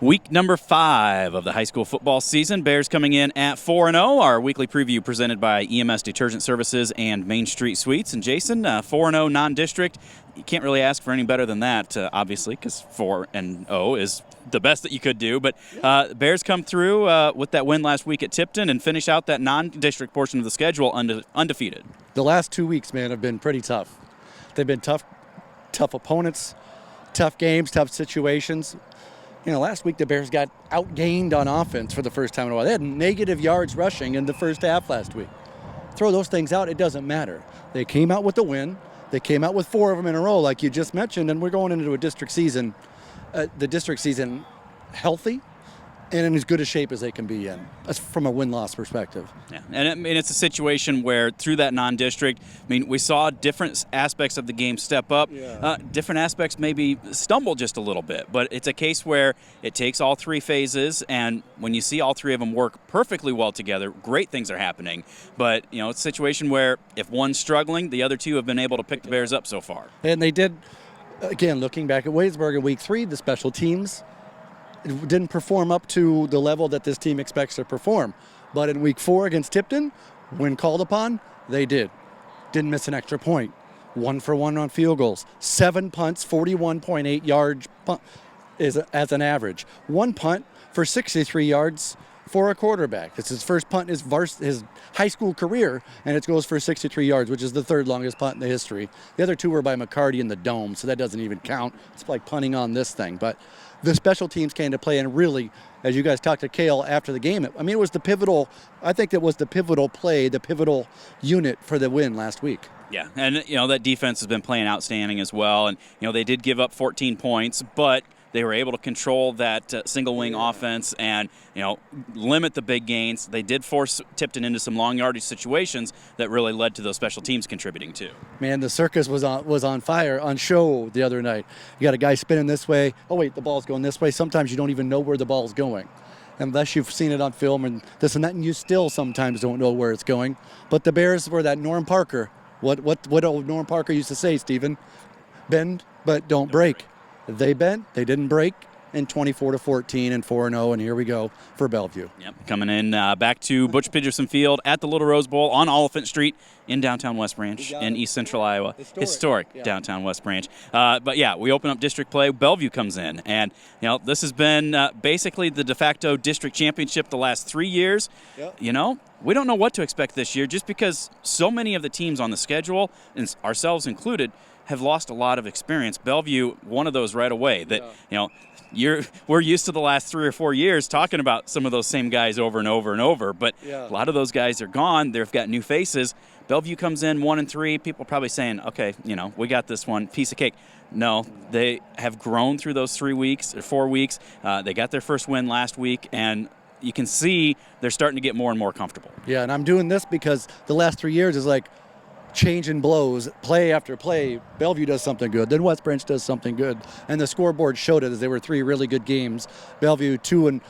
Week number 5 of the high school football season. Bears coming in at 4-0. Our weekly preview presented by EMS Detergent Services and Main Street Suites. And Jason, 4-0 non-district. You can't really ask for any better than that, obviously, because 4-0 is the best that you could do. But Bears come through with that win last week at Tipton and finish out that non-district portion of the schedule undefeated. The last 2 weeks, man, have been pretty tough. They've been tough opponents, tough games, tough situations. You know, last week the Bears got outgained on offense for the first time in a while. They had negative yards rushing in the first half last week. Throw those things out, it doesn't matter. They came out with the win. They came out with 4 of them in a row, like you just mentioned, and we're going into a district season, healthy and in as good a shape as they can be in, from a win-loss perspective. Yeah, and I mean, it's a situation where through that non-district, I mean, we saw different aspects of the game step up. Yeah. Different aspects maybe stumble just a little bit, but it's a case where it takes all 3 phases, and when you see all 3 of them work perfectly well together, great things are happening. But, you know, it's a situation where if one's struggling, the other 2 have been able to pick the Bears up so far. And they did, again, looking back at Wadesburg in week 3, the special teams didn't perform up to the level that this team expects to perform. But in week 4 against Tipton, when called upon, they did. Didn't miss an extra point. 1 for 1 on field goals. 7 punts, 41.8 yards is as an average. 1 punt for 63 yards for a quarterback. It's his first punt in his high school career, and it goes for 63 yards, which is the 3rd longest punt in the history. The other 2 were by McCarty in the dome, so that doesn't even count. It's like punting on this thing. But the special teams came to play, and really, as you guys talked to Kale after the game, I mean, it was the pivotal play, the pivotal unit for the win last week. Yeah, and, you know, that defense has been playing outstanding as well. And, you know, they did give up 14 points, but they were able to control that single wing offense and, you know, limit the big gains. They did force Tipton into some long yardage situations that really led to those special teams contributing too. Man, the circus was on fire, on show the other night. You got a guy spinning this way. Oh wait, the ball's going this way. Sometimes you don't even know where the ball's going, unless you've seen it on film and this and that, and you still sometimes don't know where it's going. But the Bears were that Norm Parker. What old Norm Parker used to say, Stephen? Bend, but don't break. They bent, they didn't break, in 24-14 and 4-0, and here we go for Bellevue. Yep, coming in back to Butch Pidgerson Field at the Little Rose Bowl on Oliphant Street in downtown West Branch in East Central Iowa. Historic yeah. Downtown West Branch. But yeah, we open up district play. Bellevue comes in, and you know this has been basically the de facto district championship the last 3 years. Yep. You know, we don't know what to expect this year, just because so many of the teams on the schedule, and ourselves included, have lost a lot of experience. Bellevue, one of those right away. That you know. We're used to the last 3 or 4 years talking about some of those same guys over and over and over, but a lot of those guys are gone. They've got new faces. Bellevue comes in 1-3. People are probably saying, okay, you know, we got this one, piece of cake. No, they have grown through those 3 weeks or 4 weeks. They got their first win last week, and you can see they're starting to get more and more comfortable. Yeah, and I'm doing this because the last 3 years is like change and blows, play after play. Bellevue does something good, then West Branch does something good, and the scoreboard showed it as they were 3 really good games. Bellevue 2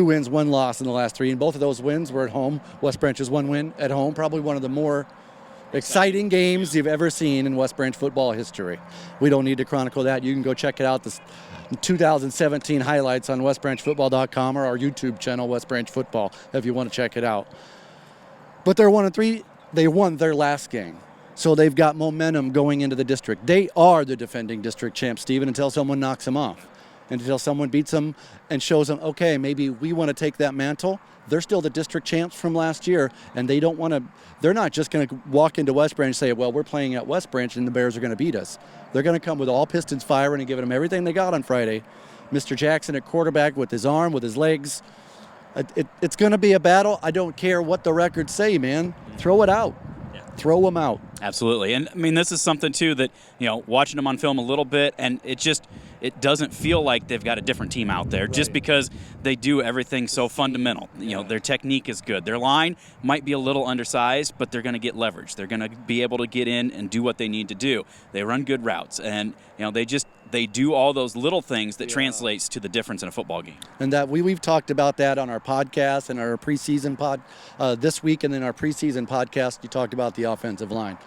wins, 1 loss in the last 3, and both of those wins were at home. West Branch's 1 win at home, probably one of the more exciting games you've ever seen in West Branch football history. We don't need to chronicle that. You can go check it out, the 2017 highlights on westbranchfootball.com or our YouTube channel, West Branch Football, if you want to check it out. But they're 1-3. They won their last game, so they've got momentum going into the district. They are the defending district champs, Stephen, until someone knocks them off, until someone beats them and shows them, okay, maybe we want to take that mantle. They're still the district champs from last year, and they don't want to. They're not just going to walk into West Branch and say, well, we're playing at West Branch and the Bears are going to beat us. They're going to come with all pistons firing and giving them everything they got on Friday. Mr. Jackson at quarterback with his arm, with his legs. It's going to be a battle. I don't care what the records say, man. Throw it out. Yeah. Throw them out. Absolutely. And, I mean, this is something, too, that, you know, watching them on film a little bit, and it doesn't feel like they've got a different team out there just because they do everything so fundamental. You know, their technique is good. Their line might be a little undersized, but they're going to get leverage. They're going to be able to get in and do what they need to do. They run good routes, and, you know, they do all those little things that translates to the difference in a football game. And that we've talked about that on our podcast and our preseason pod this week, and then our preseason podcast, you talked about the offensive line.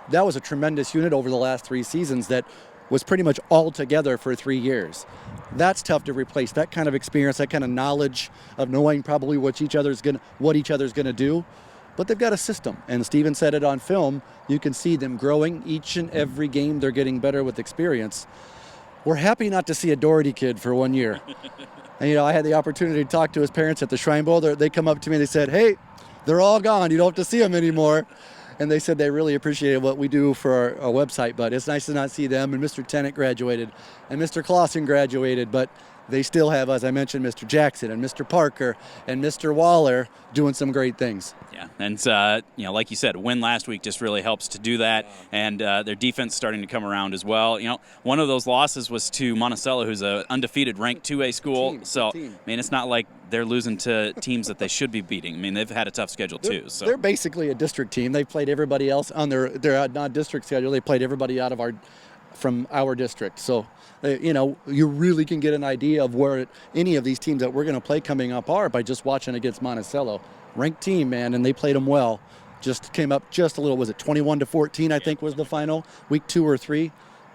That was a tremendous unit over the last 3 seasons that was pretty much all together for 3 years. That's tough to replace. That kind of experience, that kind of knowledge of knowing probably what each other's gonna do. But they've got a system, and Steven said it on film. You can see them growing each and every game. They're getting better with experience. We're happy not to see a Doherty kid for 1 year. And, I had the opportunity to talk to his parents at the Shrine Bowl. They come up to me and they said, "Hey, they're all gone. You don't have to see them anymore." And they said they really appreciated what we do for our website, but it's nice to not see them. And Mr. Tennant graduated, and Mr. Clausen graduated, but they still have, as I mentioned, Mr. Jackson and Mr. Parker and Mr. Waller doing some great things. Yeah, and like you said, win last week just really helps to do that, and their defense starting to come around as well. One of those losses was to Monticello, who's an undefeated ranked 2A school. It's not like they're losing to teams that they should be beating. They've had a tough schedule too. So they're basically a district team. They've played everybody else on their non-district schedule. They played everybody from our district. So, you really can get an idea of where any of these teams that we're going to play coming up are by just watching against Monticello. Ranked team, man, and they played them well. Just came up just a little, was it 21-14, I think was the final, week 2 or 3.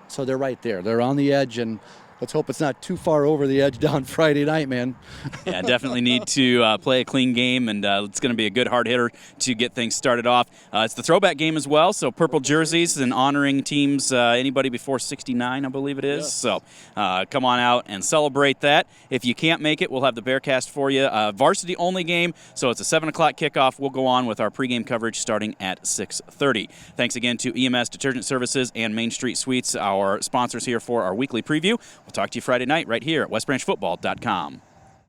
So they're right there. They're on the edge, and let's hope it's not too far over the edge down Friday night, man. Yeah, definitely need to play a clean game, and it's going to be a good hard hitter to get things started off. It's the throwback game as well, so purple jerseys and honoring teams, anybody before 69, I believe it is. Yes. So come on out and celebrate that. If you can't make it, we'll have the Bearcast for you. Varsity-only game, so it's a 7 o'clock kickoff. We'll go on with our pregame coverage starting at 6:30. Thanks again to EMS Detergent Services and Main Street Suites, our sponsors here for our weekly preview. We'll talk to you Friday night right here at westbranchfootball.com.